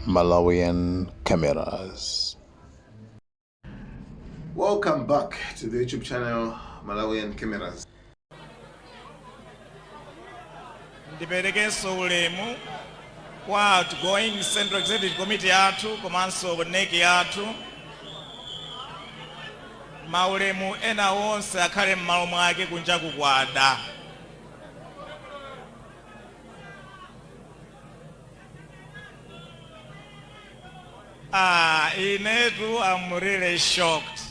Malawian cameras. Welcome back to the YouTube channel Malawian Cameras. Ndiperekenso ulemu kwa outgoing Central Executive Committee yathu komanso NEC yathu. Maulemu ena onse akhale m'malo mwake kunja kukwada. Inetu I'm really shocked.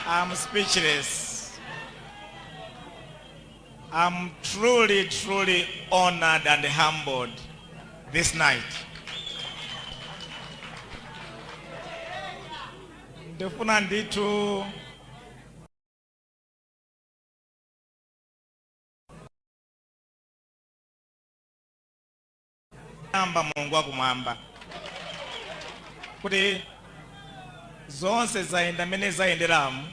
I'm speechless. I'm truly honored and humbled this night. Ndifuna ndithu amba Mulungu wakumwamba kuti zonse zayenda mmene zayenderamu.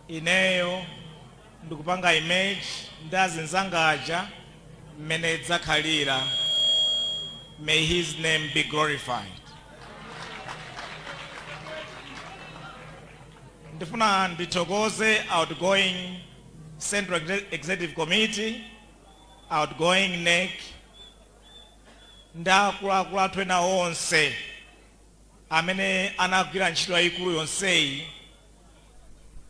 Ineyo ndikupanga image ndazinzangaja mmene dzakhalira. May his name be glorified. Ndifuna ndithokoze outgoing Central Executive Committee, outgoing NEC, ndakuluakulu athu ena onse amene anagwira ntchito yayikulu yonseyi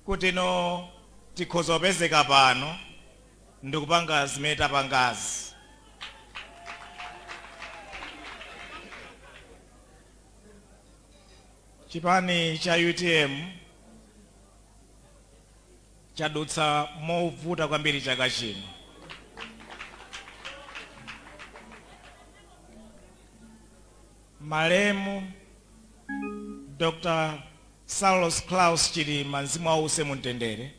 kuti no tikhoza kupezeka pano ndikupanga zimene tapangazi. Chipani cha UTM chadutsa movuta kwambiri chaka chino. Malemu Dr. Saulos Klaus Chilima mzimu wause mumtendere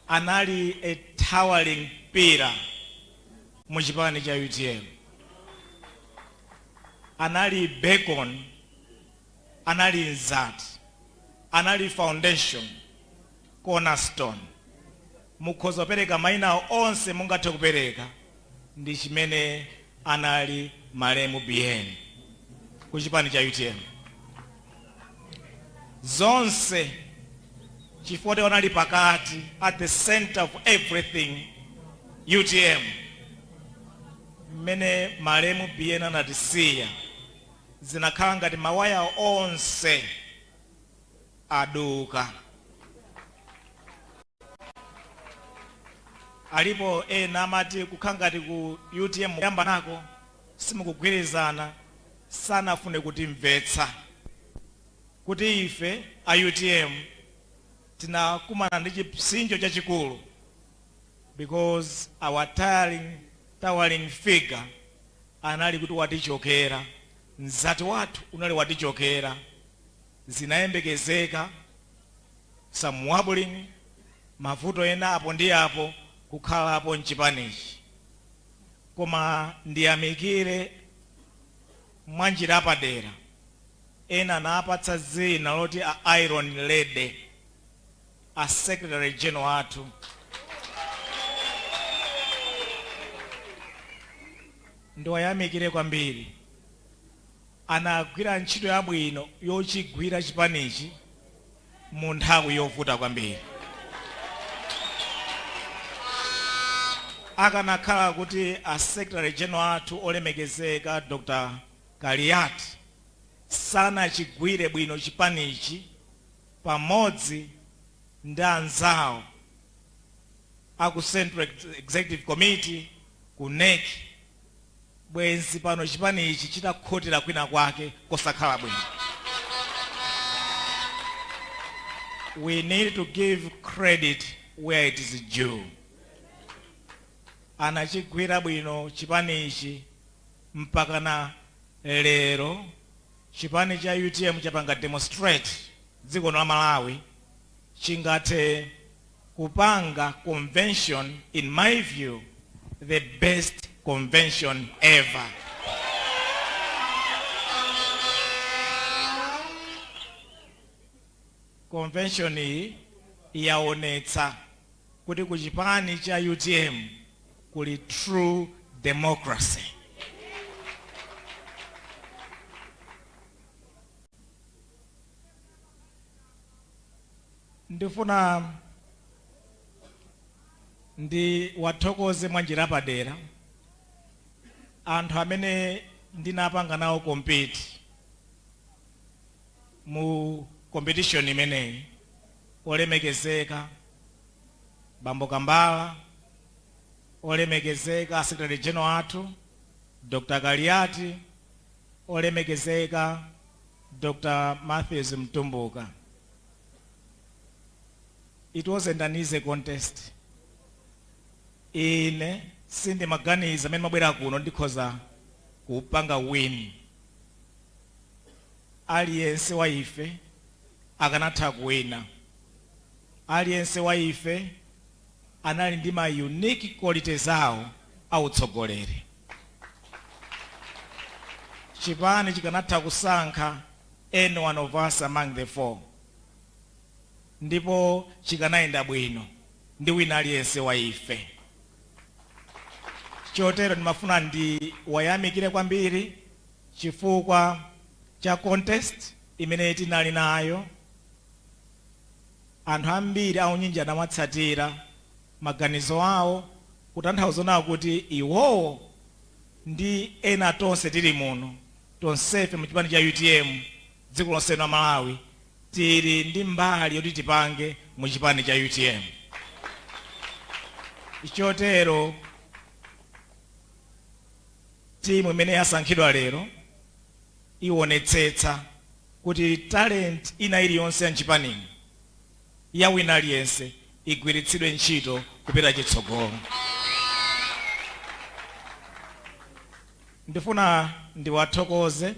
anali a towering pillar mu chipani cha UTM. Anali beacon, anali nzati, anali foundation, cornerstone. Mukhoza kupereka mayina onse mungathe kupereka ndi chimene anali Malemu BN ku chipani cha UTM. Zonse chifukwa anali pakati, at the center of everything UTM. Mmene Malemu BN anatisiya zinakhala ngati mawaya onse aduka. Alipo ena amati kukhala ngati ku UTM yamba nako simukugwirizana, sanafune kutimvetsa kuti ife a UTM tinakumana ndi chipsinjo chachikulu, because our towering figure anali kuti watichokera, nzati wathu unali watichokera. Zinayembekezeka some wobbling, mavuto ena apo ndi apo kukhalapo mchipanichi, koma ndiyamikire mwanjira apadera ena anapatsa zina loti a Iron Lady, a Secretary General athu. Ndiwayamikire kwambiri. Anagwira ntchito yabwino yochigwira chipanichi mu nthawi yovuta kwambiri. Akanakhala kuti a Secretary General athu olemekezeka Dr. Kaliati sanachigwire bwino chipanichi pamodzi ndi anzawo aku Central Executive Committee ku NEC, bwenzi pano chipanichi chitakhotera kwina kwake kosakhala bwino. We need to give credit where it is due. Anachigwira bwino chipanichi mpaka na lero chipani cha UTM chapanga demonstrate dziko la Malawi chingathe kupanga convention, in my view the best convention ever. Convention hii yaonetsa kuti ku chipani cha UTM kuli true democracy. Ndifuna ndi wathokoze mwanjira padera anthu amene ndinapanga nawo compete mu competition imeneyi, olemekezeka Bambo Kambala, olemekezeka Secretary General athu Dr. Galiati, olemekezeka Dr. Matthews Mtumbuka. It wasn't an easy contest. Ine sindi maganiza amene mabwera kuno ndikhoza kupanga win. Aliyense wa ife akanatha kuwina. Aliyense wa ife anali ndi ma unique qualities awo autsogoleri. Chipani chikanatha kusankha any one of us among the four, ndipo chikanayenda bwino ndi wina aliyense wa ife. Chotero ndimafuna ndi wayamikire kwambiri chifukwa cha contest imene tinali nayo. Anthu ambiri aunyinji anawatsatira maganizo awo, kutanthauza kuti iwowo ndi ena tonse tili muno, tonsefe mu chipani cha UTM dziko lonse la Malawi tili ndi mbali yoti tipange mu chipani cha UTM. Chotero timu imene yasankhidwa lero iwonetsetsa kuti talent ina iliyonse ya mchipani ya wina aliyense igwiritsidwe ntchito kupita chitsogolo. Ndifuna ndiwathokoze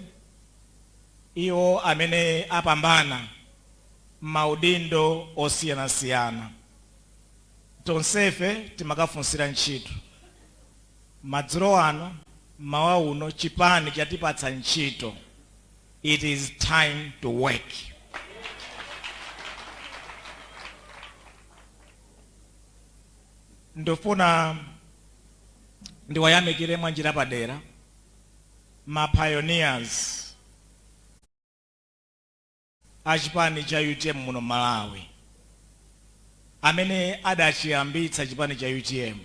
iwo amene apambana maudindo osiyanasiyana. Tonsefe timakafunsira ntchito. Madzulo ano mawa uno chipani chatipatsa ntchito. It is time to work. Ndofuna ndiwayamikire mwanjira padera ma pioneers a chipani cha UTM muno Malawi amene adachiyambitsa chipani cha UTM.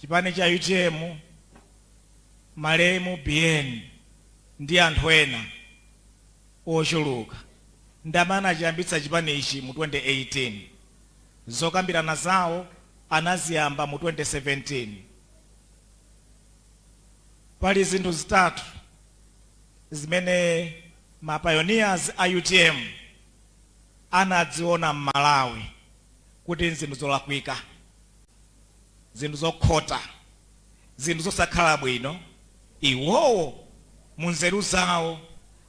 Chipani cha UTM Malemu BN ndi anthu ena ochuluka ndamana achiyambitsa chipani ichi mu 2018. Zokambirana zawo anaziyamba mu 2017. Pali zinthu zitatu zimene ma pioneers a UTM anadziona m'Malawi kuti zinthu zolakwika, zinthu zokhota, zinthu zosakhala bwino. Iwowo mu nzeru zawo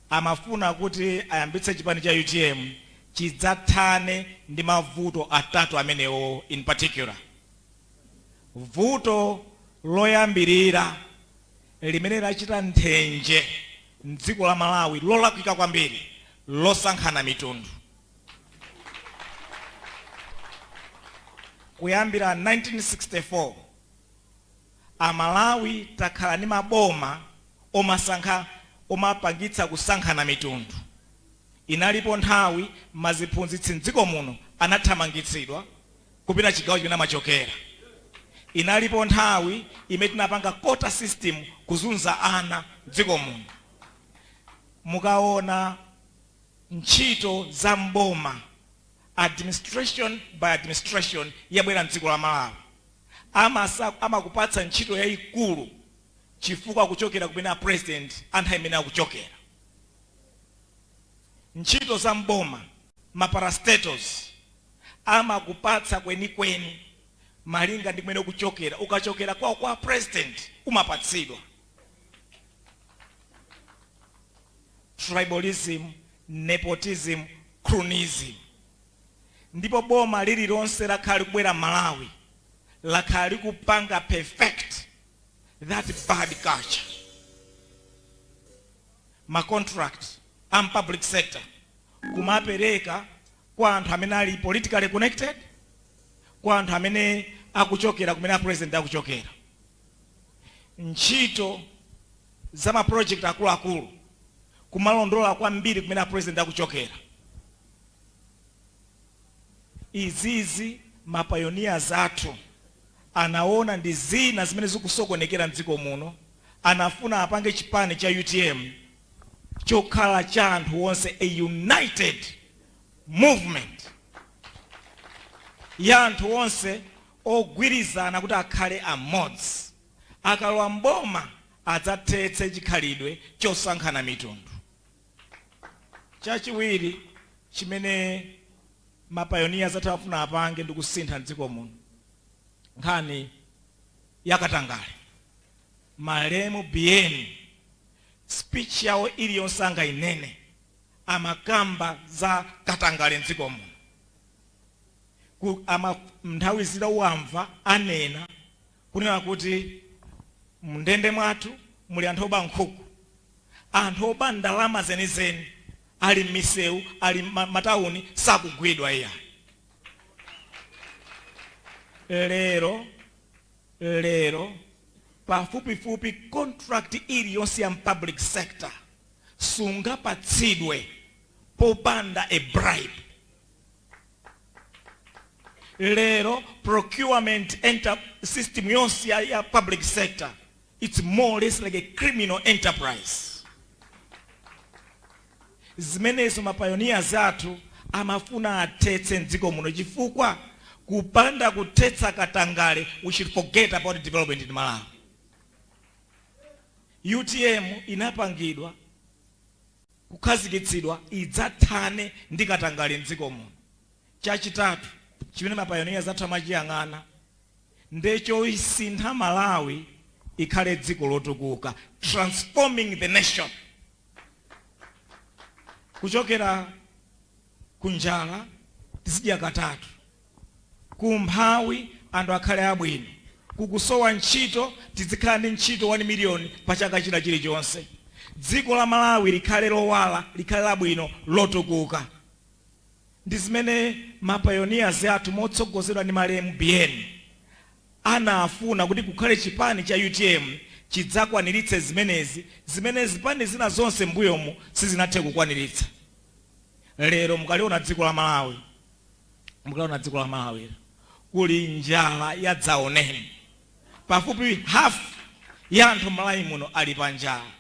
amafuna kuti ayambitse chipani cha UTM chidzathane ndi mavuto atatu amenewo. In particular, vuto loyambirira limene lachita nthenje mdziko la Malawi lolakwika kwambiri, losankhana mitundu. Kuyambira 1964 Amalawi takhala ndi maboma omapangitsa kusankhana mitundu. Inalipo nthawi maziphunzitsi mdziko muno anathamangitsidwa kupita chigawo chimene amachokera. Inalipo nthawi imene tinapanga quota system kuzunza ana mdziko muno. Mukaona ntchito za mboma, administration by administration yabwera mdziko la Malawi, amakupatsa ntchito yayikulu chifukwa kuchokera kumene president anthu amene akuchokera. Ntchito za mboma, maparastatos, amakupatsa kwenikweni malinga ndi kumene kuchokera. Ukachokera kwa president umapatsidwa. Tribalism, nepotism, cronyism. Ndipo boma lililonse lakhali kubwera Malawi lakhali kupanga perfect that bad culture. Ma contract and public sector kumapereka kwa anthu amene ali politically connected kwa anthu amene akuchokera kumene president akuchokera. Ntchito za ma project akuluakulu kumalondola kwambiri kumene president akuchokera. Izizi mapioneers athu anaona ndi zina zimene zikusokonekera mdziko muno, anafuna apange chipani cha UTM chokhala cha anthu onse, a united movement ya anthu onse ogwirizana kuti akhale amodzi, akalowa mboma adzathetse chikhalidwe chosankhana mitundu. Chachiwiri chimene mapioneers athu afuna apange ndi kusintha mdziko muno, nkhani ya Katangale. Malemu BN speech yawo iliyonse angayinene amakamba za Katangale mdziko muno. Nthawi zina wamva anena kunena kuti mndende mwathu muli anthu oba nkhuku, anthu oba ndalama zenizeni, ali m'misewu, ali matauni, sakugwidwa iya. Lero pafupifupi contract iliyonse ya public sector sungapatsidwe popanda a bribe. Lero procurement system yonse ya public sector, it's more or less like a criminal enterprise. Zimenezo mapioneers athu amafuna athetse mdziko muno, chifukwa kupanda kuthetsa Katangale we should forget about development in Malawi. UTM inapangidwa kukhazikitsidwa idzathane ndi Katangale mdziko muno. Chachitatu chimene mapioneers athu amachiyang'ana ndecho isintha Malawi ikhale dziko lotukuka, transforming the nation. Kuchokera kunjala tizidya katatu, kumphawi anthu akhale abwino, kukusowa ntchito tizikhala ndi ntchito 1 million pa chaka china chilichonse. Dziko la Malawi likhale lowala, likhale labwino, lotukuka. Ndi zimene mapioneers athu motsogozedwa ndi Malemu BN anafuna kuti kukhale chipani cha UTM chidzakwaniritse zimenezi, zimene zipani zina zonse mbuyomu sizinathe kukwaniritsa. Lero mukaliona dziko la Malawi kuli njala ya dzaoneni. Pafupi half ya anthu Malawi muno ali pa njala.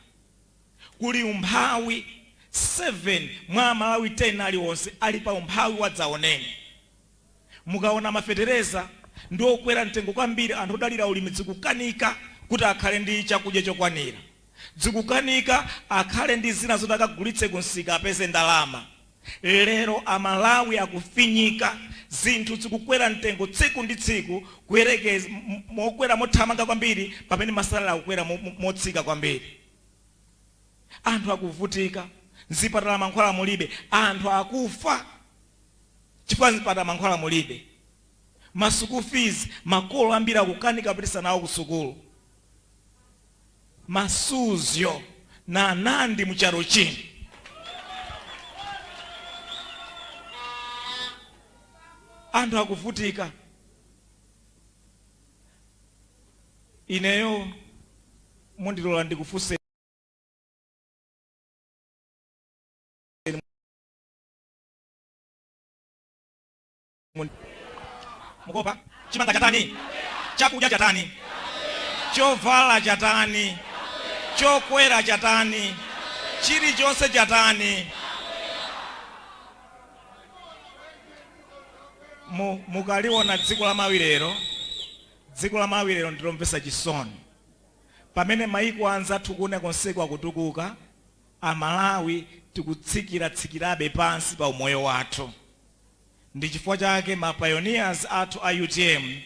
Kuli umphawi 7 mwa Malawi 10 aliwonse ali pa umphawi wa dzaoneni. Mukaona mafedereza ndi okwera mtengo kwambiri, anthu odalira ulimi zikukanika kuti akhale ndi chakudya chokwanira, zikukanika akhale ndi zina zoti akagulitse kunsika apeze ndalama. Lero Amalawi akufinyika, zinthu zikukwera mtengo tsiku ndi tsiku, kuyerekeza mokwera mothamanga kwambiri pamene masalala akukwera motsika kwambiri. Anthu akuvutika, mzipatala mankhwala mulibe, anthu akufa chifukwa mzipatala mankhwala mulibe. Masukulu fees makolo ambiri akukanika kupititsa nawo ku sukulu. Masuzyo na Nandi mucharo chini. Anthu akuvutika. Ineyo mundilola ndikufunse mukopa chimanga chatani, chakudya chatani, chovala chatani, chokwera chatani, chilichonse chatani. Mukaliona dziko la Malawi lero ndilomvesa chisoni. Pamene maiko anzathu kuona konseko akutukuka, Amalawi tikutsikirabe pansi pa umoyo wathu. Ndi chifukwa chake mapioneers athu a UTM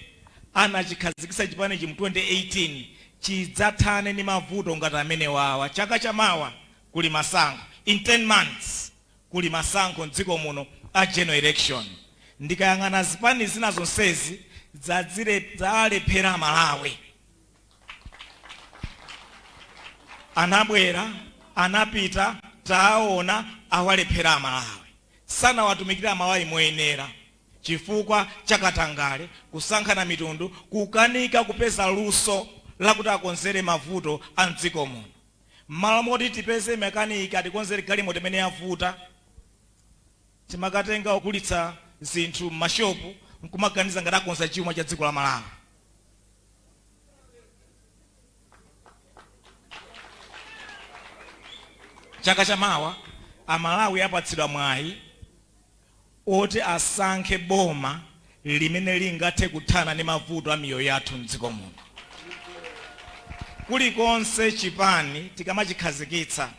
anachikhazikitsa chipani chi mu 2018 chidzathane ndi mavuto ngati amene wawa. Chaka chamawa kuli masankho, in 10 months kuli masankho mdziko muno a general election. Ndikayang'ana zipani zina zonsezi zalephera Malawi. Anabwera, anapita, taona awalephera Malawi. Sana watumikira Malawi moyenera. chifukwa chakatangale kusankhana mitundu kukanika kupeza luso lakuti akonzere mavuto a mdziko muno. Mmalo moti tipeze mekanika tikonzere galimoto imene yavuta, timakatenga okulitsa zinthu m'mashopu nkumaganiza ngati akonza chuma cha dziko la Malawi. Chaka chamawa Amalawi apatsidwa mwayi oti asankhe boma limene lingathe kuthana ndi mavuto a miyoyo yathu mdziko muno. Kulikonse chipani tikamachikhazikitsa,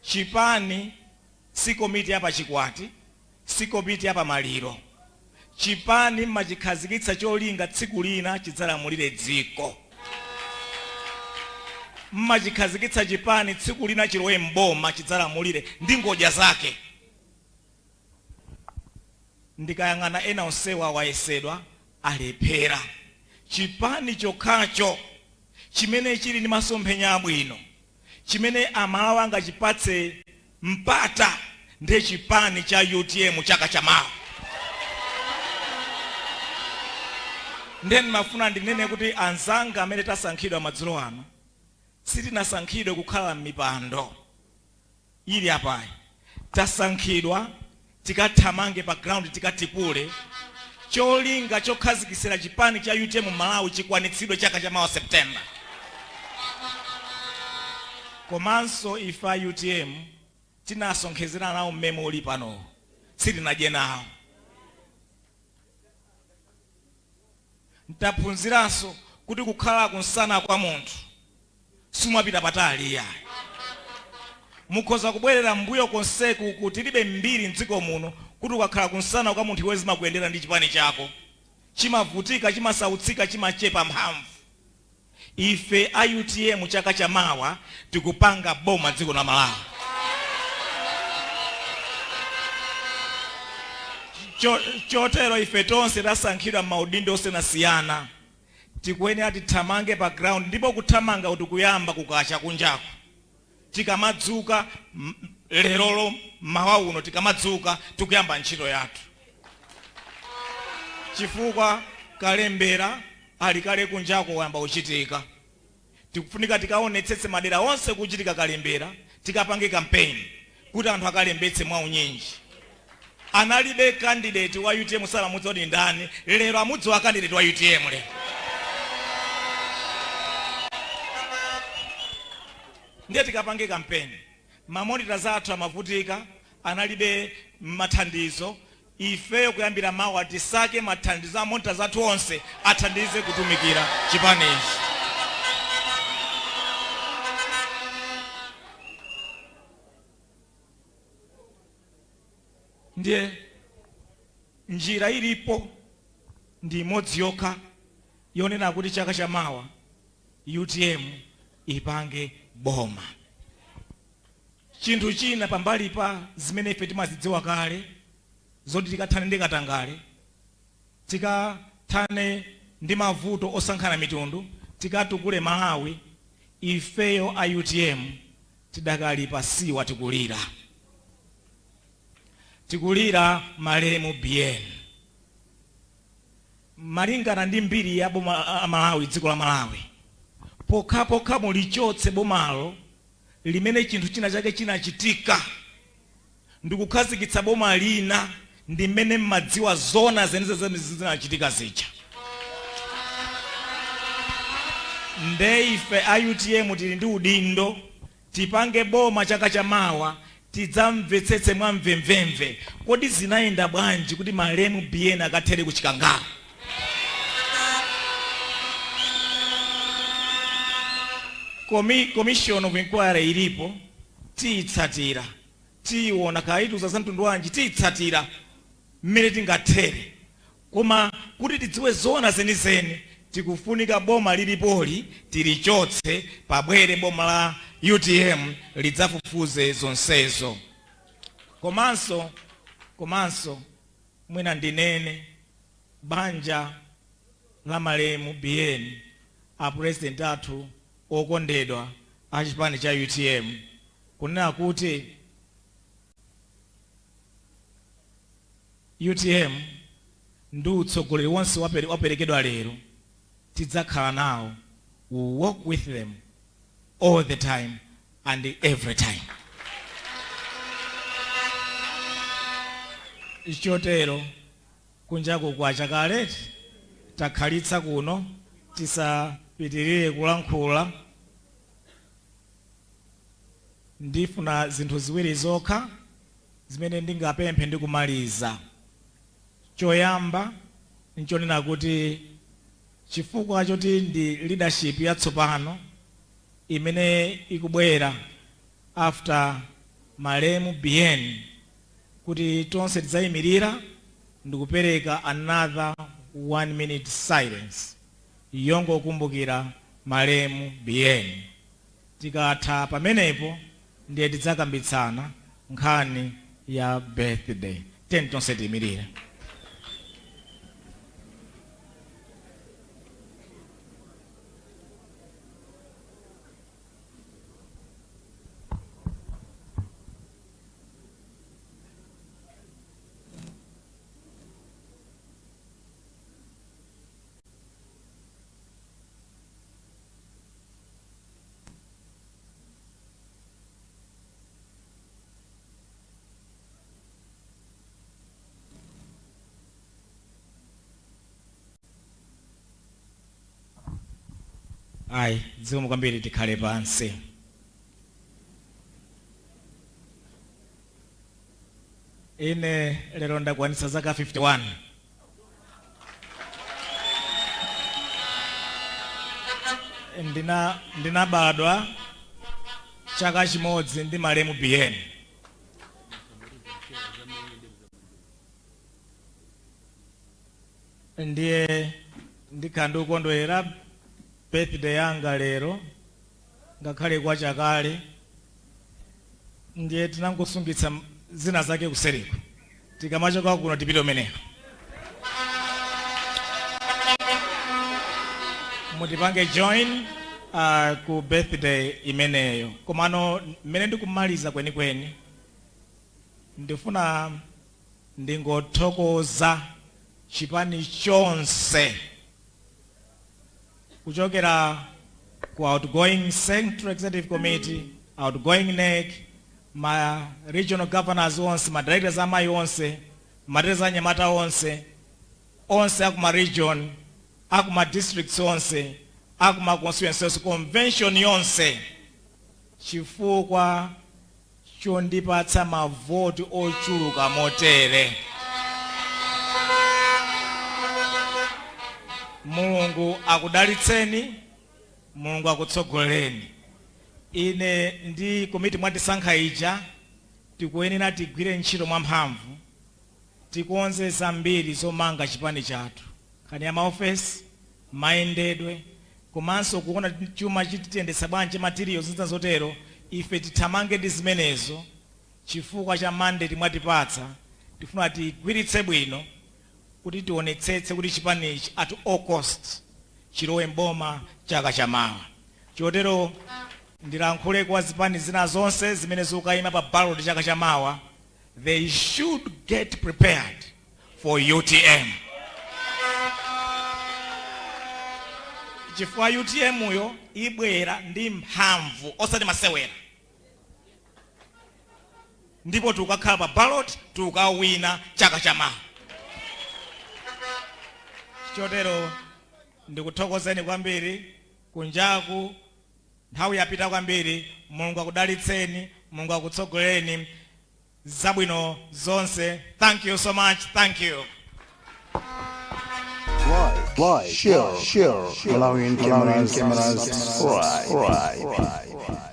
chipani si komiti ya pachikwati, si komiti ya pamaliro. Chipani machikhazikitsa cholinga tsiku lina chidzalamulire dziko. Machikhazikitsa chipani tsiku lina chilowe mboma chidzalamulire ndi ngodya zake. Ndikayang'ana ena onsewa wayesedwa alephera. Chipani chokhacho chimene chili ndi masomphenya abwino, chimene Amalawi angachipatse mpata, ndiye chipani cha UTM chaka chamawa. Ndeni mafuna ndinene kuti anzanga amene tasankhidwa madzulo ano sitinasankhidwe kukhala m'mipando ili apayi. Tasankhidwa tikathamange pa ground tikatipule cholinga chokhazikitsira chipani cha UTM Malawi chikwanitsidwe chaka chamawa September. Komanso ife a UTM tinasonkhezera nawo mmemo uli pano, sitinadye nawo. Ntaphunziranso kuti kukhala kunsana kwa munthu sumapita patali ya. Mukhoza kubwerera mbuyo konseku kuti tilibe mbiri mdziko muno kuti ukakhala kunsana kwa munthu wezi makuyendera ndi chipani chako. Chimavutika, chimasautsika, chimachepa mphamvu. Ife a UTM chaka chamawa tikupanga boma dziko la Malawi. Chotero ife tonse tasankhidwa maudindo osiyanasiyana. Tikuyenera tithamange pa ground, ndipo kuthamanga kuti kuyamba kukacha kunjako. Tikamadzuka lerolo mawa uno tikamadzuka tikuyamba ntchito yathu. Chifukwa kalembera alikale kunjako wayamba uchitika. Tikufunika tikaonetsetse madera onse kuchitika kalembera, tikapange campaign kuti anthu akalembetse mwa unyinji. Analibe candidate wa UTM sala mudzoti ndani, lero amudzi wa candidate wa UTM lero. Ndiye tikapange campaign. Mamonita zathu amavutika, analibe mathandizo. Ifeyo kuyambira mawa tisake mathandizo a monita zathu onse athandize kutumikira chipani ichi. Ndiye njira ilipo ndi imodzi yokha yonena kuti chaka chamawa UTM ipange boma. Chinthu china pambali pa zimene ife timazidziwa kale zoti tikathane ndi katangale, tikathane ndi mavuto osankhana mitundu, tikatukule Malawi, ifeyo a UTM tidakali pasiwa tikulira. Tikulira malemu BN. Malingana ndi mbiri ya boma Malawi, dziko la Malawi, pokha mulichotse bomalo limene chinthu china chake chinachitika ndikukhazikitsa boma lina ndi mmene mmadziwa zona zeneze zinachitika zija. Nde ife a UTM tili ndi udindo tipange boma chaka chamawa, tidzamvetsetse mwamvemvemve kodi zinayenda bwanji kuti malemu BN akathere kuchikangala. Commission of Inquiry ilipo, tiitsatira, tiona kaituza za mtundu wanji, tiitsatira mmene tingathere. Koma kuti tidziwe zona zenizeni, tikufunika boma lilipoli tilichotse, pabwere boma la UTM lidzafufuze zonsezo. Komanso mwina ndinene banja la malemu BN a president athu okondedwa a chipani cha UTM kunena kuti UTM ndi utsogoleri wonse waperekedwa lero tidzakhala nawo. We walk with them all the time and every time. Chotero kunjaku kwacha kale takhalitsa kuno tisapitirire kulankhula. Ndifuna zinthu ziwiri zokha zimene ndingapemphe ndi kumaliza. Choyamba nchonena kuti chifukwa choti ndi leadership yatsopano imene ikubwera after malemu BN, kuti tonse tidzayimirira ndikupereka another 1 minute silence yongokumbukira malemu BN. Tikatha pamenepo ndiye tidzakambitsana nkhani ya birthday. Tiyeni tonse tiyimirire. Ayi, zikomo kwambiri, tikhale pansi. Ine lero ndakwanitsa zaka 51. Ndinabadwa chaka chimodzi ndi malemu BN. Ndiye ndikhala ndikukondwera birthday yanga lero ngakhale kwa chakale. Ndiye tinangosungitsa zina zake kusereko, tikamachoka kuno tipite umeneko. Mutipange join ku birthday imeneyo. Komano mmene ndikumaliza kwenikweni ndifuna ndingothokoza chipani chonse kuchokera ku outgoing Central Executive Committee, outgoing NEC, ma regional governors onse, ma directors amayi onse, ma directors anyamata onse akuma region, akuma districts onse, akuma constituencies, convention yonse, chifukwa chondipatsa mavoti ochuluka motere. Mulungu akudalitseni, Mulungu akutsogolereni. Ine ndi komiti mwatisankha ija tikuyenera tigwire ntchito mwamphamvu, tikonze zambiri zomanga chipani chathu, kani ya maofesi, mayendedwe, komanso kuona chuma chitiyendesa bwanji materials zina zotero. Ife tithamange ndi zimenezo chifukwa cha mandate mwatipatsa. Tifuna tigwiritse bwino kuti tionetsetse kuti chipanichi at all cost chilowe mboma chaka chamawa. Chotero ndilankhule kwa zipani zina zonse zimene zikuyima pa ballot chaka chamawa, they should get prepared for UTM. Chifukwa UTM uyo ibwera ndi mphamvu osati masewera, ndipo tukakhala pa ballot tukawina chaka chamawa. Chotero ndikuthokozeni kwambiri kunjaku, nthawi yapita kwambiri. Mulungu akudalitseni, Mulungu akutsogolereni, zabwino zonse. Thank you so much. Thank you. Like, share, Malawian Cameras, right.